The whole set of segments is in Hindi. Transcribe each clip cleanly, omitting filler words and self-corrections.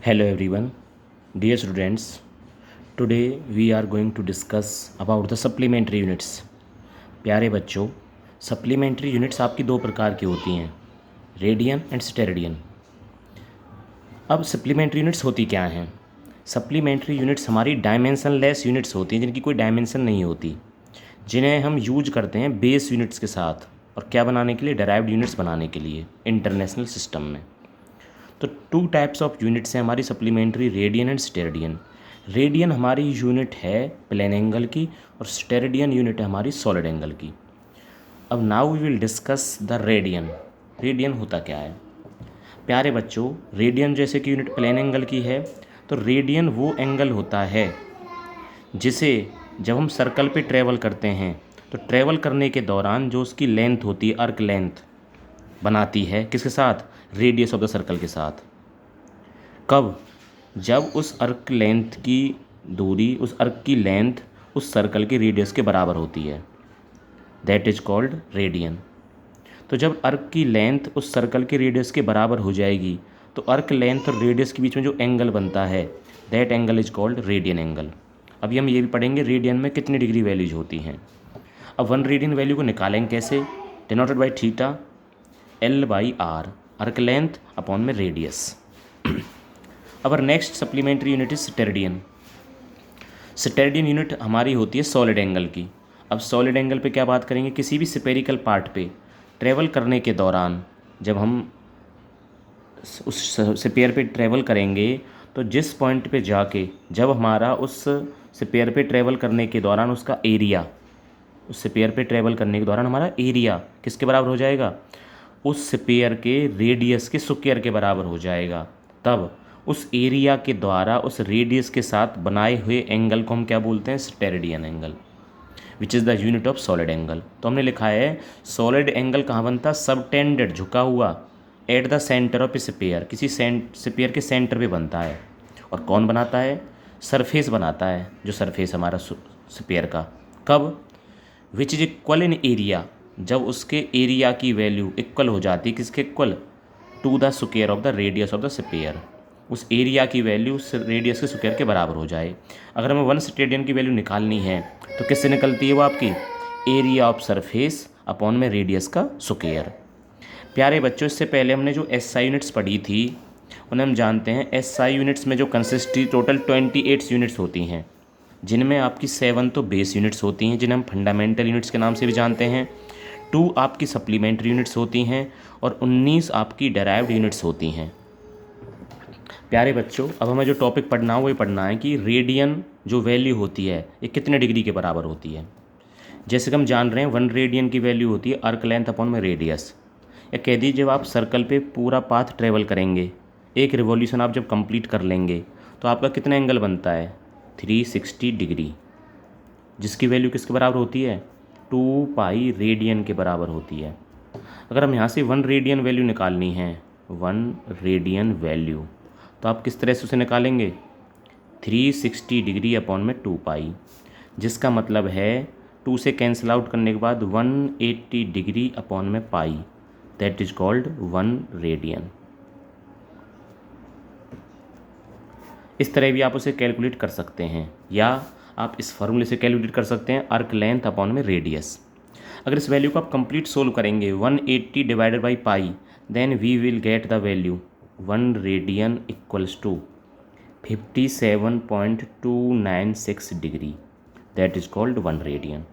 Hello everyone, dear students. Today we are going to discuss about the supplementary units. प्यारे बच्चों, सप्लीमेंट्री यूनिट्स आपकी दो प्रकार की होती हैं, रेडियन एंड स्टेरेडियन। अब सप्लीमेंट्री यूनिट्स होती क्या हैं? सप्लीमेंट्री यूनिट्स हमारी डायमेंशनलेस यूनिट्स होती हैं जिनकी कोई डायमेंशन नहीं होती, जिन्हें हम यूज करते हैं बेस यूनिट्स के साथ और क्या बनाने के लिए, डेराइव्ड यूनिट्स बनाने के लिए इंटरनेशनल सिस्टम में। तो टू टाइप्स ऑफ यूनिट्स हैं हमारी supplementary, radian and steradian. Radian हमारी यूनिट है प्लेन एंगल की और स्टेरेडियन यूनिट है हमारी सॉलिड एंगल की। अब now we will discuss the radian. Radian होता क्या है? प्यारे बच्चों, रेडियन जैसे कि यूनिट प्लेन एंगल की है, तो रेडियन वो एंगल होता है जिसे जब हम सर्कल पे ट्रेवल करते हैं तो ट्रेवल करने के दौरान जो उसकी लेंथ होती है, अर्क लेंथ बनाती है, किसके साथ? रेडियस ऑफ द सर्कल के साथ। कब? जब उस अर्क लेंथ की दूरी, उस अर्क की लेंथ उस सर्कल के रेडियस के बराबर होती है, दैट इज कॉल्ड रेडियन। तो जब अर्क की लेंथ उस सर्कल के रेडियस के बराबर हो जाएगी तो अर्क लेंथ और रेडियस के बीच में जो एंगल बनता है, that angle is called radian angle. अभी हम ये भी पढ़ेंगे रेडियन में कितनी डिग्री वैल्यूज होती हैं। अब वन रेडियन वैल्यू को निकालेंगे कैसे? Denoted by theta L by R, arc length upon में radius. Our next supplementary unit is steradian. Steradian unit हमारी होती है सॉलिड एंगल की। अब सॉलिड एंगल पे क्या बात करेंगे? किसी भी स्फेरिकल पार्ट पे ट्रेवल करने के दौरान जब हम उस स्फीयर पे ट्रेवल करेंगे तो जिस पॉइंट पे जाके जब हमारा उस स्फीयर पे ट्रेवल करने के दौरान उसका एरिया, उस स्फीयर पे ट्रेवल करने के दौरान हमारा एरिया किसके बराबर हो जाएगा? उस स्फीयर के रेडियस के स्क्वायर के बराबर हो जाएगा। तब उस एरिया के द्वारा उस रेडियस के साथ बनाए हुए एंगल को हम क्या बोलते हैं? Steradian angle, which is the unit of solid angle. तो हमने लिखा है सॉलिड एंगल कहाँ बनता? सबटेंडेड, झुका हुआ, at the centre of sphere, किसी स्फीयर के सेंटर पे बनता है। और कौन बनाता है? सरफेस बनाता है, जो सरफेस हमारा स्फीयर का। कब? Which is equal in area, जब उसके एरिया की वैल्यू इक्वल हो जाती है, किसके equal? To the square of the radius of the sphere, उस एरिया की वैल्यू रेडियस के स्क्वायर के बराबर हो जाए। अगर हमें वन स्टेरेडियन की वैल्यू निकालनी है तो किससे निकलती है वो आपकी? एरिया ऑफ सरफेस अपॉन में रेडियस का स्क्वायर। प्यारे बच्चों, इससे पहले हमने जो एसआई यूनिट्स पढ़ी थी उन्हें हम जानते हैं। एसआई यूनिट्स में जो कंसिस्टी टोटल 28 यूनिट्स होती हैं, जिनमें आपकी 7 तो बेस यूनिट्स होती हैं जिन्हें हम फंडामेंटल यूनिट्स के नाम से भी जानते हैं, 2 आपकी सप्लीमेंट्री यूनिट्स होती हैं और 19 आपकी डेराइव्ड यूनिट्स होती हैं। प्यारे बच्चों, अब हमें जो टॉपिक पढ़ना हो वही पढ़ना है कि रेडियन जो वैल्यू होती है ये कितने डिग्री के बराबर होती है। जैसे कि हम जान रहे हैं 1 रेडियन की वैल्यू होती है अर्क लेंथ अपॉन में रेडियस। या कह दीजिए जब आप सर्कल पे पूरा पाथ ट्रेवल करेंगे, एक रिवॉल्यूशन आप जब कंप्लीट कर लेंगे तो आपका कितना एंगल बनता है? 360 डिग्री, जिसकी वैल्यू किसके बराबर होती है? 2 पाई रेडियन के बराबर होती है। अगर हम यहाँ से 1 रेडियन वैल्यू निकालनी है, 1 रेडियन वैल्यू, तो आप किस तरह से उसे निकालेंगे? 360 डिग्री अपॉन में 2 पाई, जिसका मतलब है 2 से कैंसिल आउट करने के बाद 180 डिग्री अपॉन में पाई, दैट इज कॉल्ड 1 रेडियन। इस तरह भी आप उसे कैलकुलेट कर सकते हैं या आप इस फॉर्मूले से कैलकुलेट कर सकते हैं, अर्क लेंथ अपॉन में रेडियस। अगर इस वैल्यू को आप कंप्लीट सोल्व करेंगे 180 divided by pi, then we will get the value 1 radian equals to 57.296 degree, that is called 1 radian.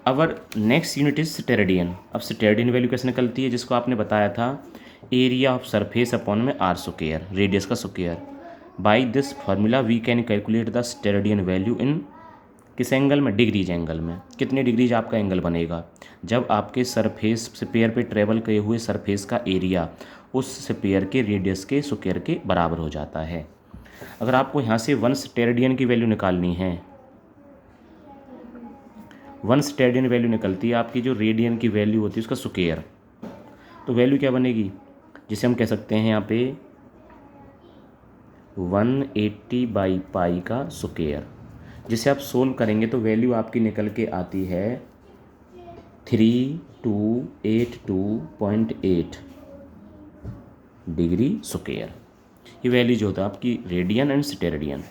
Our next unit is steradian. अब स्टेरेडियन वैल्यू कैसे निकलती है? जिसको आपने बताया था एरिया ऑफ सरफेस अपॉन में आर स्क्वायर, रेडियस का square. By this formula we can calculate the steradian value in किस एंगल में? डिग्रीज एंगल में। कितने डिग्रीज आपका एंगल बनेगा? जब आपके सरफेस स्फीयर पे ट्रेवल किए हुए सरफेस का एरिया उस स्फीयर के रेडियस के स्क्वायर के बराबर हो जाता है। अगर आपको यहाँ से 1 स्टेरेडियन की वैल्यू निकालनी है, 1 स्टेरेडियन वैल्यू निकलती है आपकी जो रेडियन की वैल्यू होती है उसका स्क्वायर। तो वैल्यू क्या बनेगी? जिसे हम कह सकते हैं यहाँ पे 180 बाई पाई का स्क्वायर, जिसे आप सोल्व करेंगे तो वैल्यू आपकी निकल के आती है 3282.8 डिग्री स्क्वायर। ये वैल्यू जो होता है आपकी रेडियन एंड स्टेरेडियन।